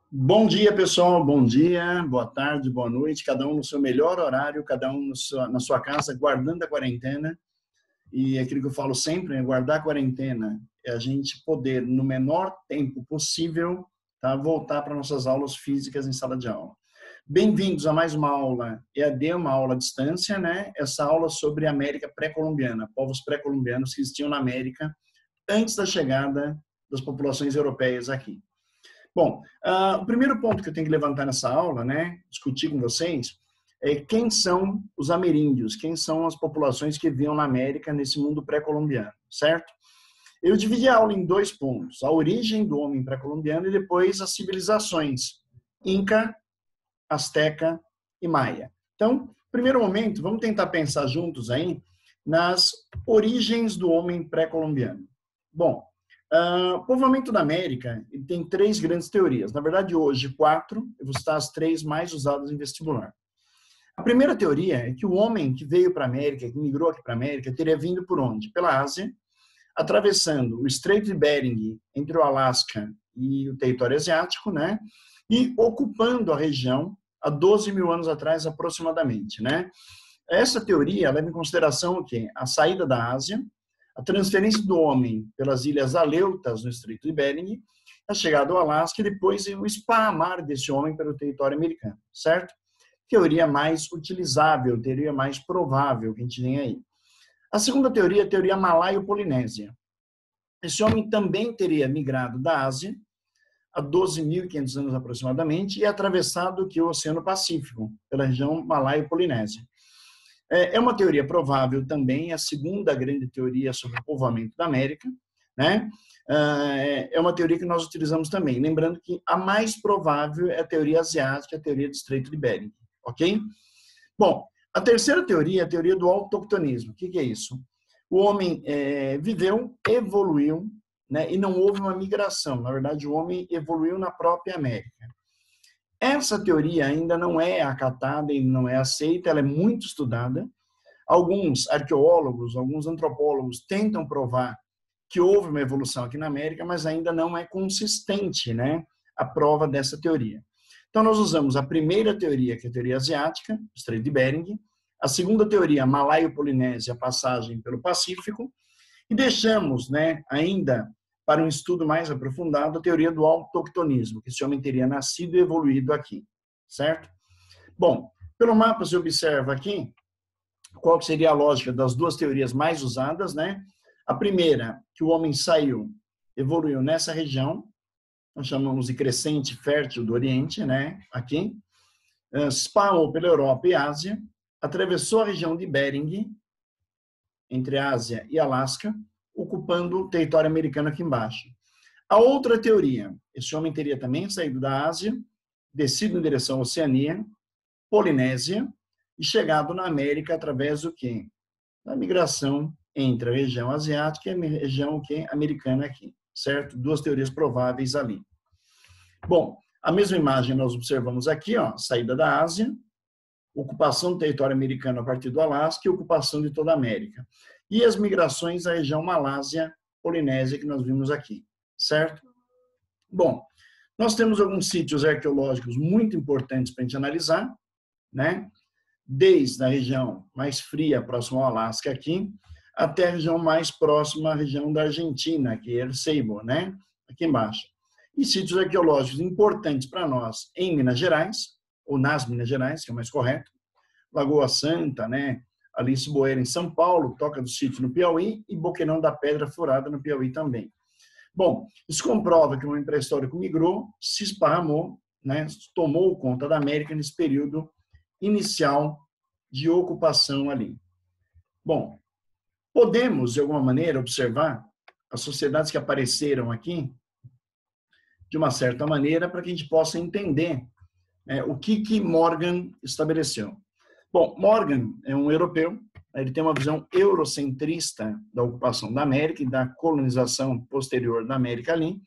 Bom dia, pessoal. Bom dia, boa tarde, boa noite. Cada um no seu melhor horário, cada um na sua casa, guardando a quarentena. E aquilo que eu falo sempre, né? Guardar a quarentena é a gente poder, no menor tempo possível, tá, voltar para nossas aulas físicas em sala de aula. Bem-vindos a mais uma aula EAD, uma aula à distância, né? Essa aula sobre a América pré-colombiana, povos pré-colombianos que existiam na América antes da chegada das populações europeias aqui. Bom, o primeiro ponto que eu tenho que levantar nessa aula, né, discutir com vocês, é quem são os ameríndios, quem são as populações que viviam na América nesse mundo pré-colombiano, certo? Eu dividi a aula em dois pontos, a origem do homem pré-colombiano e depois as civilizações, Inca, Azteca e Maia. Então, primeiro momento, vamos tentar pensar juntos aí nas origens do homem pré-colombiano. Bom, o povoamento da América tem três grandes teorias. Na verdade, hoje, quatro. Eu vou citar as três mais usadas em vestibular. A primeira teoria é que o homem que veio para a América, que migrou aqui para a América, teria vindo por onde? Pela Ásia, atravessando o Estreito de Bering, entre o Alasca e o território asiático, né? E ocupando a região há 12 mil anos atrás, aproximadamente, né? Essa teoria leva em consideração o quê? A saída da Ásia, a transferência do homem pelas ilhas Aleutas, no Estreito de Bering, a chegada ao Alasca e depois o esparramar desse homem pelo território americano, certo? Teoria mais utilizável, teoria mais provável que a gente tem aí. A segunda teoria é a teoria malaio-polinésia. Esse homem também teria migrado da Ásia há 12.500 anos aproximadamente e atravessado aqui o Oceano Pacífico, pela região malaio-polinésia. É uma teoria provável também, a segunda grande teoria sobre o povoamento da América, né? É uma teoria que nós utilizamos também. Lembrando que a mais provável é a teoria asiática, a teoria do Estreito de Bering, ok? Bom, a terceira teoria é a teoria do autoctonismo. O que é isso? O homem viveu, evoluiu, né? E não houve uma migração. Na verdade, o homem evoluiu na própria América. Essa teoria ainda não é acatada e não é aceita, ela é muito estudada. Alguns arqueólogos, alguns antropólogos tentam provar que houve uma evolução aqui na América, mas ainda não é consistente, né, a prova dessa teoria. Então, nós usamos a primeira teoria, que é a teoria asiática, Estreito de Bering, a segunda teoria, malaio-polinésia, a passagem pelo Pacífico, e deixamos, né, ainda para um estudo mais aprofundado, a teoria do autoctonismo, que esse homem teria nascido e evoluído aqui, certo? Bom, pelo mapa você observa aqui qual seria a lógica das duas teorias mais usadas, né? A primeira, que o homem saiu, evoluiu nessa região, nós chamamos de crescente fértil do Oriente, né? Aqui, esparramou pela Europa e Ásia, atravessou a região de Bering, entre Ásia e Alasca, ocupando o território americano aqui embaixo. A outra teoria, esse homem teria também saído da Ásia, descido em direção à Oceania, Polinésia, e chegado na América através do quê? Da migração entre a região asiática e a região americana aqui, certo? Duas teorias prováveis ali. Bom, a mesma imagem nós observamos aqui, ó, saída da Ásia, ocupação do território americano a partir do Alasca e ocupação de toda a América. E as migrações à região Malásia-Polinésia que nós vimos aqui, certo? Bom, nós temos alguns sítios arqueológicos muito importantes para a gente analisar, né? Desde a região mais fria, próxima ao Alasca aqui, até a região mais próxima à região da Argentina, que é El Seibo, né? Aqui embaixo. E sítios arqueológicos importantes para nós em Minas Gerais, ou nas Minas Gerais, que é o mais correto, Lagoa Santa, né? Alice Boeira em São Paulo, Toca do Sítio no Piauí e Boqueirão da Pedra Furada no Piauí também. Bom, isso comprova que o homem pré-histórico migrou, se esparramou, né? Tomou conta da América nesse período inicial de ocupação ali. Bom, podemos, de alguma maneira, observar as sociedades que apareceram aqui, de uma certa maneira, para que a gente possa entender o que Morgan estabeleceu. Bom, Morgan é um europeu, ele tem uma visão eurocentrista da ocupação da América e da colonização posterior da América ali.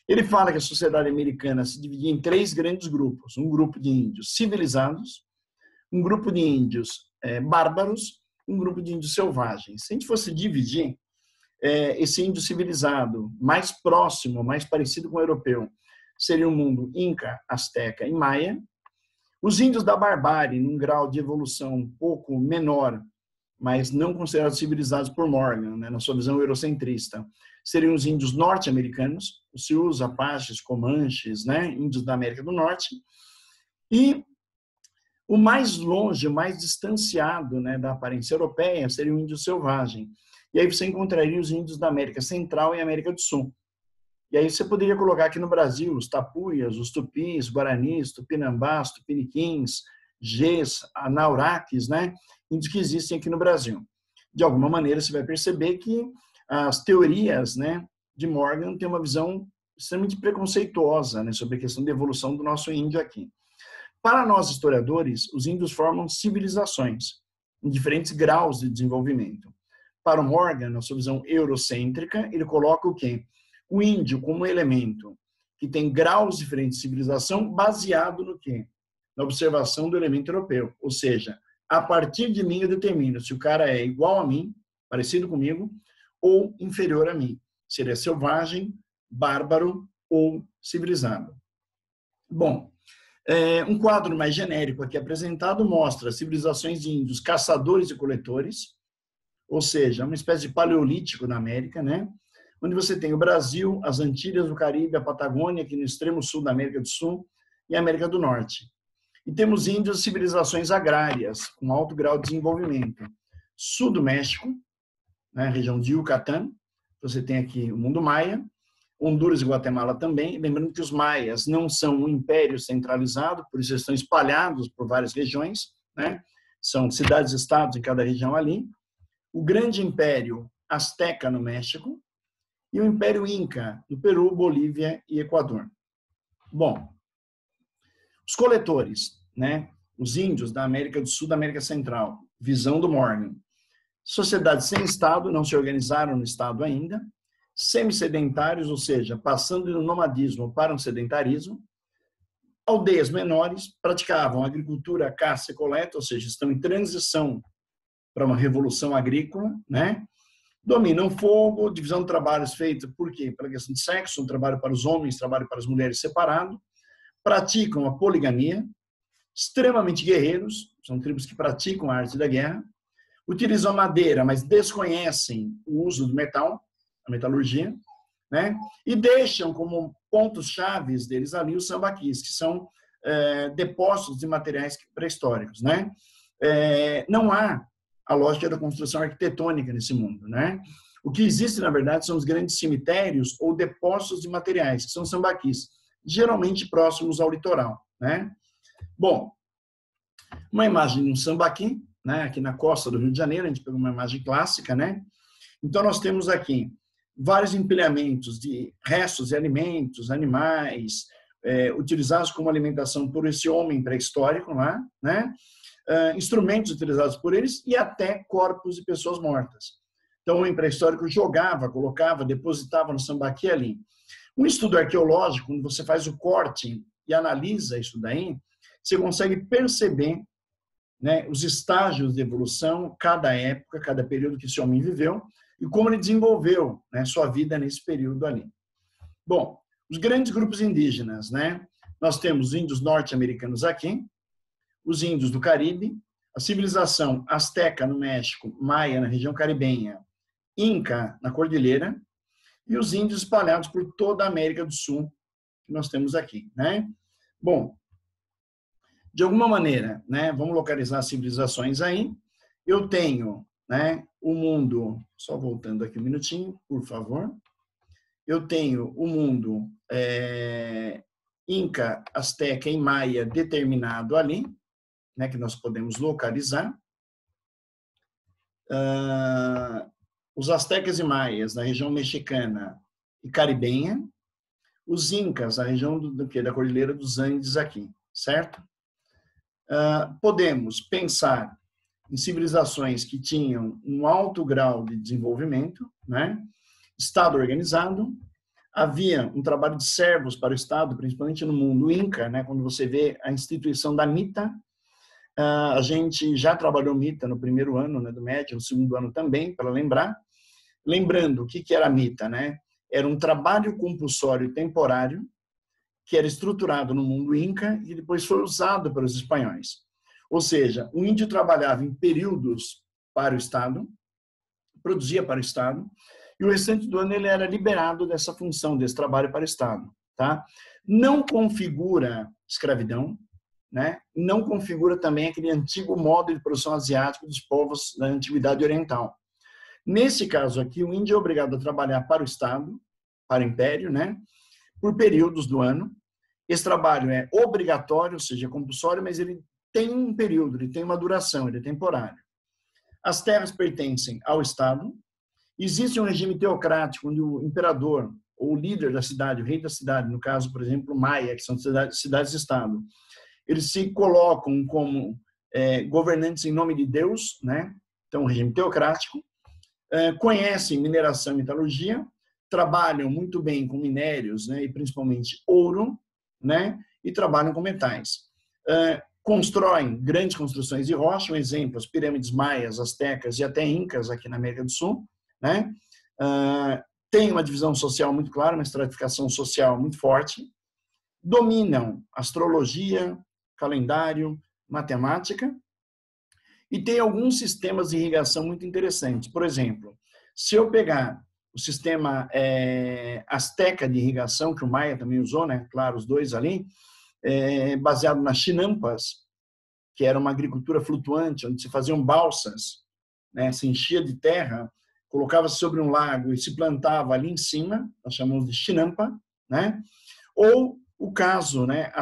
Ele fala que a sociedade americana se dividia em três grandes grupos: um grupo de índios civilizados, um grupo de índios bárbaros, um grupo de índios selvagens. Se a gente fosse dividir esse índio civilizado, mais próximo, mais parecido com o europeu, seria o mundo Inca, Azteca e Maia. Os índios da barbárie, num grau de evolução um pouco menor, mas não considerados civilizados por Morgan, né, na sua visão eurocentrista, seriam os índios norte-americanos, os Sioux, Apaches, Comanches, né, índios da América do Norte. E o mais longe, o mais distanciado, né, da aparência europeia seria o índio selvagem. E aí você encontraria os índios da América Central e América do Sul. E aí você poderia colocar aqui no Brasil os tapuias, os tupis, guaranis, tupinambás, tupiniquins, gês, anauraques, né? Índios que existem aqui no Brasil. De alguma maneira, você vai perceber que as teorias, né, de Morgan têm uma visão extremamente preconceituosa, né, sobre a questão da evolução do nosso índio aqui. Para nós, historiadores, os índios formam civilizações em diferentes graus de desenvolvimento. Para o Morgan, na sua visão eurocêntrica, ele coloca o quê? O índio como elemento que tem graus diferentes de civilização baseado no quê? Na observação do elemento europeu. Ou seja, a partir de mim eu determino se o cara é igual a mim, parecido comigo, ou inferior a mim. Se ele é selvagem, bárbaro ou civilizado. Bom, um quadro mais genérico aqui apresentado mostra civilizações de índios caçadores e coletores, ou seja, uma espécie de paleolítico na América, né? Onde você tem o Brasil, as Antilhas, o Caribe, a Patagônia, aqui no extremo sul da América do Sul, e a América do Norte. E temos índios, civilizações agrárias, com alto grau de desenvolvimento. Sul do México, né, região de Yucatán, você tem aqui o mundo maia, Honduras e Guatemala também, lembrando que os maias não são um império centralizado, por isso eles estão espalhados por várias regiões, né? São cidades-estados em cada região ali. O grande império azteca no México, e o Império Inca, no Peru, Bolívia e Equador. Bom, os coletores, né? Os índios da América do Sul, da América Central, visão do Morgan. Sociedades sem Estado, não se organizaram no Estado ainda, semi-sedentários, ou seja, passando do nomadismo para um sedentarismo, aldeias menores, praticavam agricultura, caça e coleta, ou seja, estão em transição para uma revolução agrícola, né? Dominam fogo, divisão de trabalhos feita por quê? Pela questão de sexo, um trabalho para os homens, trabalho para as mulheres separado, praticam a poligamia, extremamente guerreiros, são tribos que praticam a arte da guerra, utilizam a madeira, mas desconhecem o uso do metal, a metalurgia, né? E deixam como pontos chaves deles ali os sambaquis, que são depósitos de materiais pré-históricos, né? Não há a lógica da construção arquitetônica nesse mundo, né? O que existe, na verdade, são os grandes cemitérios ou depósitos de materiais, que são sambaquis, geralmente próximos ao litoral, né? Bom, uma imagem de um sambaqui, né? Aqui na costa do Rio de Janeiro, a gente pegou uma imagem clássica, né? Então, nós temos aqui vários empilhamentos de restos de alimentos, animais, utilizados como alimentação por esse homem pré-histórico lá, né? Instrumentos utilizados por eles e até corpos de pessoas mortas. Então, o homem pré-histórico jogava, colocava, depositava no sambaqui ali. Um estudo arqueológico, quando você faz o corte e analisa isso daí, você consegue perceber, né, os estágios de evolução, cada época, cada período que esse homem viveu e como ele desenvolveu, né, sua vida nesse período ali. Bom, os grandes grupos indígenas, né? Nós temos os índios norte-americanos aqui, os índios do Caribe, a civilização azteca no México, maia na região caribenha, inca na cordilheira, e os índios espalhados por toda a América do Sul, que nós temos aqui, né? Bom, de alguma maneira, né, vamos localizar as civilizações aí. Eu tenho, né, o mundo, só voltando aqui um minutinho, por favor. Eu tenho o mundo Inca, Azteca e Maia determinado ali, né, que nós podemos localizar. Os astecas e maias na região mexicana e caribenha, os incas na região da Cordilheira dos Andes aqui, certo? Podemos pensar em civilizações que tinham um alto grau de desenvolvimento, né? Estado organizado, havia um trabalho de servos para o Estado, principalmente no mundo Inca, né? Quando você vê a instituição da mita, a gente já trabalhou mita no primeiro ano, né, do médio, no segundo ano também, para lembrar. Lembrando, o que era a mita, né? Era um trabalho compulsório temporário que era estruturado no mundo inca e depois foi usado pelos espanhóis. Ou seja, o índio trabalhava em períodos para o Estado, produzia para o Estado, e o restante do ano ele era liberado dessa função, desse trabalho para o Estado. Tá? Não configura escravidão, né? Não configura também aquele antigo modo de produção asiático dos povos da Antiguidade Oriental. Nesse caso aqui, o índio é obrigado a trabalhar para o Estado, para o Império, né? Por períodos do ano. Esse trabalho é obrigatório, ou seja, compulsório, mas ele tem um período, ele tem uma duração, ele é temporário. As terras pertencem ao Estado. Existe um regime teocrático, onde o imperador, ou o líder da cidade, o rei da cidade, no caso, por exemplo, Maia, que são cidades-estado, eles se colocam como governantes em nome de Deus, né? Então, um regime teocrático. Conhecem mineração e metalurgia, trabalham muito bem com minérios, né? E principalmente ouro, né? E trabalham com metais. Constroem grandes construções de rocha, um exemplo, as pirâmides maias, astecas e até incas aqui na América do Sul, né? Tem uma divisão social muito clara, uma estratificação social muito forte, dominam astrologia, calendário, matemática, e tem alguns sistemas de irrigação muito interessantes. Por exemplo, se eu pegar o sistema asteca de irrigação, que o Maia também usou, né? Claro, os dois ali, baseado nas chinampas, que era uma agricultura flutuante, onde se faziam balsas, né? Se enchia de terra, colocava-se sobre um lago e se plantava ali em cima, nós chamamos de chinampa, né? Ou o caso, né,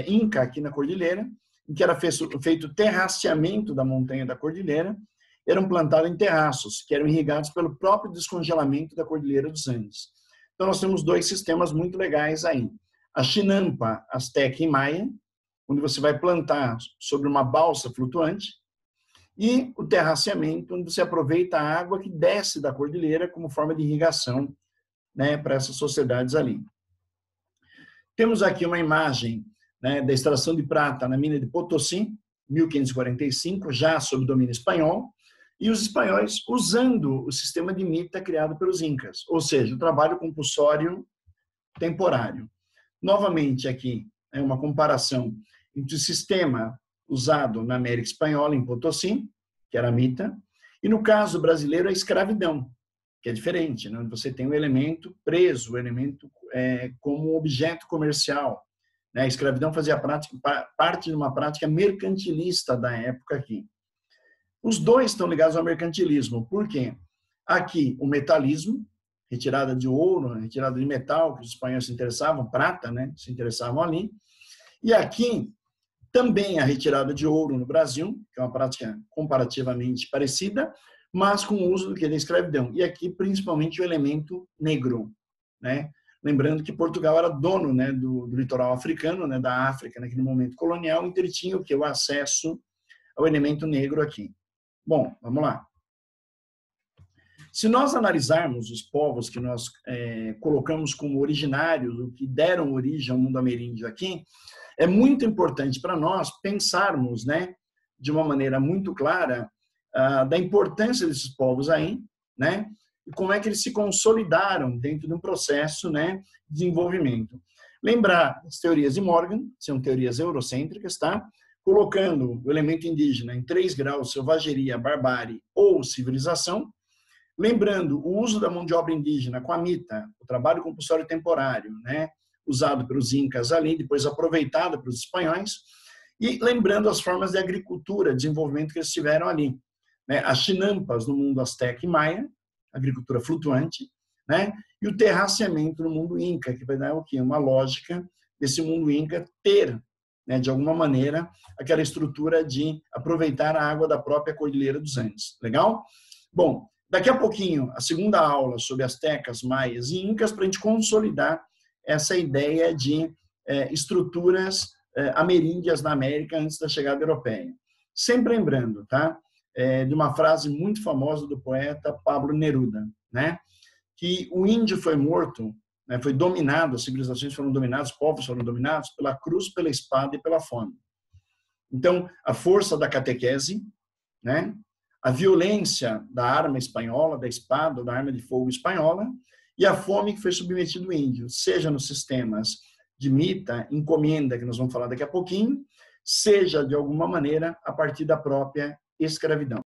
Inca, aqui na Cordilheira, em que era feito terraceamento da montanha da Cordilheira, eram plantados em terraços, que eram irrigados pelo próprio descongelamento da Cordilheira dos Andes. Então, nós temos dois sistemas muito legais aí. A chinampa asteca e maia, onde você vai plantar sobre uma balsa flutuante, e o terraceamento, onde você aproveita a água que desce da cordilheira como forma de irrigação, né, para essas sociedades ali. Temos aqui uma imagem, né, da extração de prata na mina de Potosí, 1545, já sob domínio espanhol, e os espanhóis usando o sistema de mita criado pelos incas, ou seja, o trabalho compulsório temporário. Novamente aqui é uma comparação entre o sistema usado na América Espanhola, em Potosí, que era a mita, e no caso brasileiro a escravidão, que é diferente, né? Você tem o elemento preso, o elemento como objeto comercial. Né? A escravidão fazia parte de uma prática mercantilista da época aqui. Os dois estão ligados ao mercantilismo. Por quê? Aqui, o metalismo, retirada de ouro, retirada de metal, que os espanhóis se interessavam, prata, né? Se interessavam ali. E aqui, também a retirada de ouro no Brasil, que é uma prática comparativamente parecida, mas com o uso do que? Da escravidão. E aqui, principalmente, o elemento negro, né? Lembrando que Portugal era dono, né, do litoral africano, né, da África, naquele momento colonial, então ele tinha o que? O acesso ao elemento negro aqui. Bom, vamos lá. Se nós analisarmos os povos que nós colocamos como originários, o que deram origem ao mundo ameríndio aqui, é muito importante para nós pensarmos, né, de uma maneira muito clara, da importância desses povos aí, né, e como é que eles se consolidaram dentro de um processo, né, de desenvolvimento. Lembrar as teorias de Morgan, são teorias eurocêntricas, tá? Colocando o elemento indígena em 3 graus, selvageria, barbárie ou civilização. Lembrando o uso da mão de obra indígena com a mita, o trabalho compulsório temporário, né, usado pelos incas ali, depois aproveitado pelos espanhóis, e lembrando as formas de agricultura, desenvolvimento que eles tiveram ali. Né, as chinampas no mundo asteca e maia, agricultura flutuante, né, e o terraceamento no mundo inca, que vai dar o quê? Uma lógica desse mundo inca ter, né, de alguma maneira, aquela estrutura de aproveitar a água da própria Cordilheira dos Andes. Legal? Bom, daqui a pouquinho, a segunda aula sobre astecas, maias e incas, para a gente consolidar essa ideia de estruturas ameríndias na América antes da chegada europeia. Sempre lembrando, tá? De uma frase muito famosa do poeta Pablo Neruda, né? Que o índio foi morto, né? Foi dominado, as civilizações foram dominadas, os povos foram dominados pela cruz, pela espada e pela fome. Então, a força da catequese, né? A violência da arma espanhola, da espada, da arma de fogo espanhola, e a fome que foi submetido o índio, seja nos sistemas de mita, encomenda, que nós vamos falar daqui a pouquinho, seja, de alguma maneira, a partir da própria escravidão.